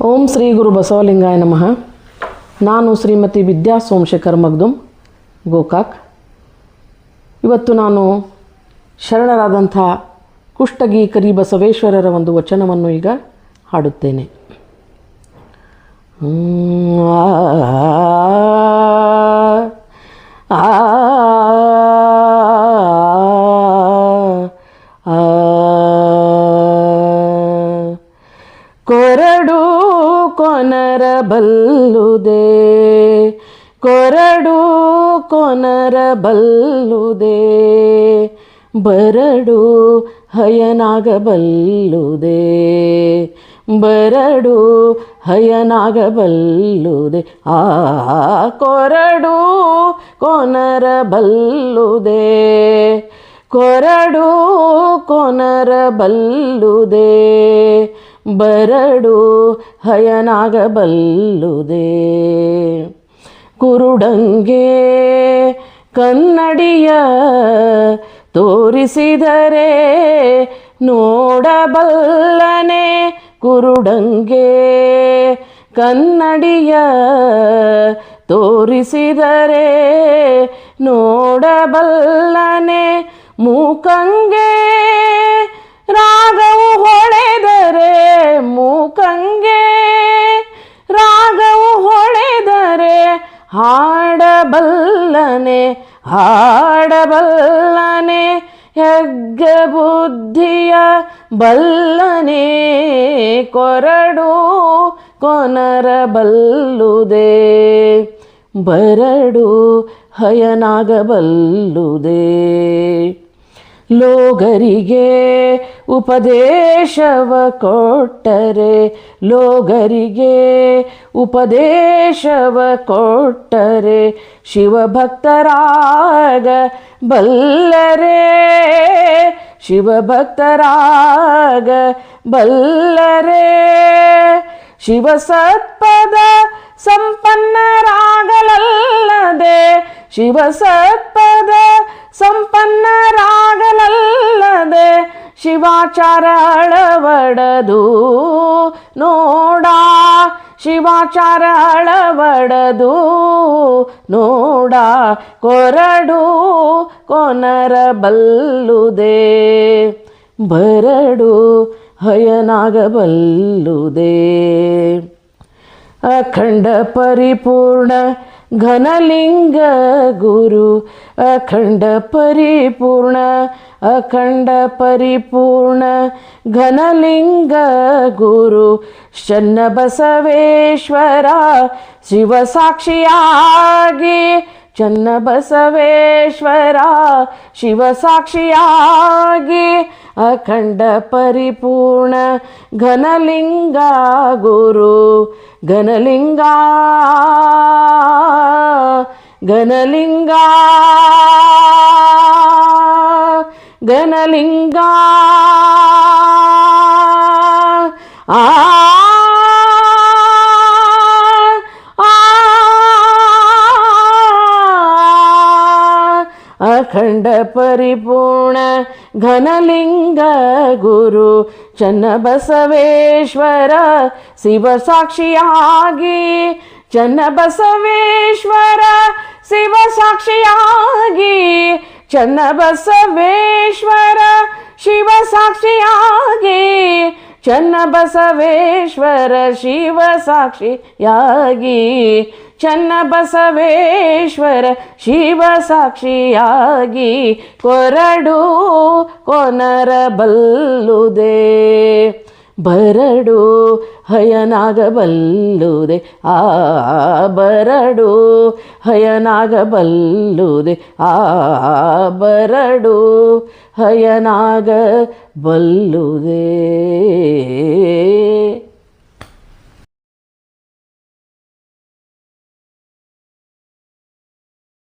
ಓಂ ಶ್ರೀ ಗುರು ಬಸವಲಿಂಗಾಯ ನಮಃ. ನಾನು ಶ್ರೀಮತಿ ವಿದ್ಯಾ ಸೋಮಶೇಖರ್ ಮಗ್ದುಮ್ ಗೋಕಾಕ್. ಇವತ್ತು ನಾನು ಶರಣರಾದಂಥ ಕುಷ್ಟಗಿ ಕರಿ ಬಸವೇಶ್ವರರ ಒಂದು ವಚನವನ್ನು ಈಗ ಹಾಡುತ್ತೇನೆ. ಕೊರಡು ಕೊನರಬಲ್ಲುದೆ, ಕೊರಡು ಕೊನರಬಲ್ಲುದೆ, ಬರಡು ಹಯನಾಗಬಲ್ಲುದೆ, ಬರಡು ಹಯನಾಗಬಲ್ಲುದೆ. ಕೊರಡು ಕೊನರಬಲ್ಲುದೆ, ಕೊರಡು ಕೊನರಬಲ್ಲುದೆ, ಬರಡು ಹಯನಾಗಬಲ್ಲುದೆ. ಕುರುಡಂಗೆ ಕನ್ನಡಿಯ ತೋರಿಸಿದರೆ ನೋಡಬಲ್ಲನೆ, ಕುರುಡಂಗೆ ಕನ್ನಡಿಯ ತೋರಿಸಿದರೆ ನೋಡಬಲ್ಲನೆ, ಮೂಕಂಗೆ ರಾಗವು ಹೊಳೆದರೆ, ಮೂಕಂಗೆ ರಾಗವು ಹೊಳೆದರೆ ಹಾಡಬಲ್ಲನೆ, ಹಾಡಬಲ್ಲನೆ, ಹೆಗ್ಗ ಬುದ್ಧಿಯ ಬಲ್ಲನೆ, ಕೊರಡು ಕೊನರಬಲ್ಲುದೆ, ಬರಡು ಹಯನಾಗಬಲ್ಲುದೆ. ಲೋಗರಿಗೆ ಉಪದೇಶವ ಕೊಟ್ಟರೆ, ಲೋಗರಿಗೆ ಉಪದೇಶವ ಕೊಟ್ಟರೆ, ಶಿವಭಕ್ತರಾಗ ಬಲ್ಲರೆ, ಶಿವಭಕ್ತರಾಗ ಬಲ್ಲರೆ, ಶಿವಸತ್ಪದ ಸಂಪನ್ನರಾಗಲಲ್ಲದೆ, ಶಿವಸತ್ಪದ ಸಂಪನ್ನರಾಗಲಲ್ಲದೆ, ಶಿವಾಚಾರ ಅಳವಡದು ನೋಡ, ಶಿವಾಚಾರ ಅಳವಡದು ನೋಡ, ಕೊರಡು ಕೊನರಬಲ್ಲುದೆ, ಬರಡು ಹಯನಾಗಬಲ್ಲುದೆ. ಅಖಂಡ ಪರಿಪೂರ್ಣ ಘನಲಿಂಗ ಗುರು, ಅಖಂಡ ಪರಿಪೂರ್ಣ, ಅಖಂಡ ಪರಿಪೂರ್ಣ ಘನಲಿಂಗ ಗುರು, ಚನ್ನಬಸವೇಶ್ವರ ಶಿವಸಾಕ್ಷಿಯಾಗಿ, ಚನ್ನಬಸವೇಶ್ವರ ಶಿವಸಾಕ್ಷಿಯಾಗಿ, ಅಖಂಡ ಪರಿಪೂರ್ಣ ಘನಲಿಂಗ ಗುರು, ಘನಲಿಂಗ ಘನಲಿಂಗ ಘನಲಿಂಗ ಆ ಅಖಂಡ ಪರಿಪೂರ್ಣ ಘನಲಿಂಗ ಗುರು, ಚನ್ನಬಸವೇಶ್ವರ ಶಿವಸಾಕ್ಷಿಯಾಗಿ, ಚನ್ನಬಸವೇಶ್ವರ ಶಿವಸಾಕ್ಷಿಯಾಗಿ, ಚನ್ನಬಸವೇಶ್ವರ ಶಿವಸಾಕ್ಷಿಯಾಗಿ, ಚನ್ನಬಸವೇಶ್ವರ ಶಿವಸಾಕ್ಷಿಯಾಗಿ, ಚನ್ನಬಸವೇಶ್ವರ ಶಿವಸಾಕ್ಷಿಯಾಗಿ, ಕೊರಡು ಕೊನರಬಲ್ಲುದೆ, ಬರಡು ಹಯನಾಗಬಲ್ಲುದೆ. ಬರಡು ಹಯನಾಗಬಲ್ಲುದೆ, ಬರಡು ಹಯನಾಗಬಲ್ಲುದೆ.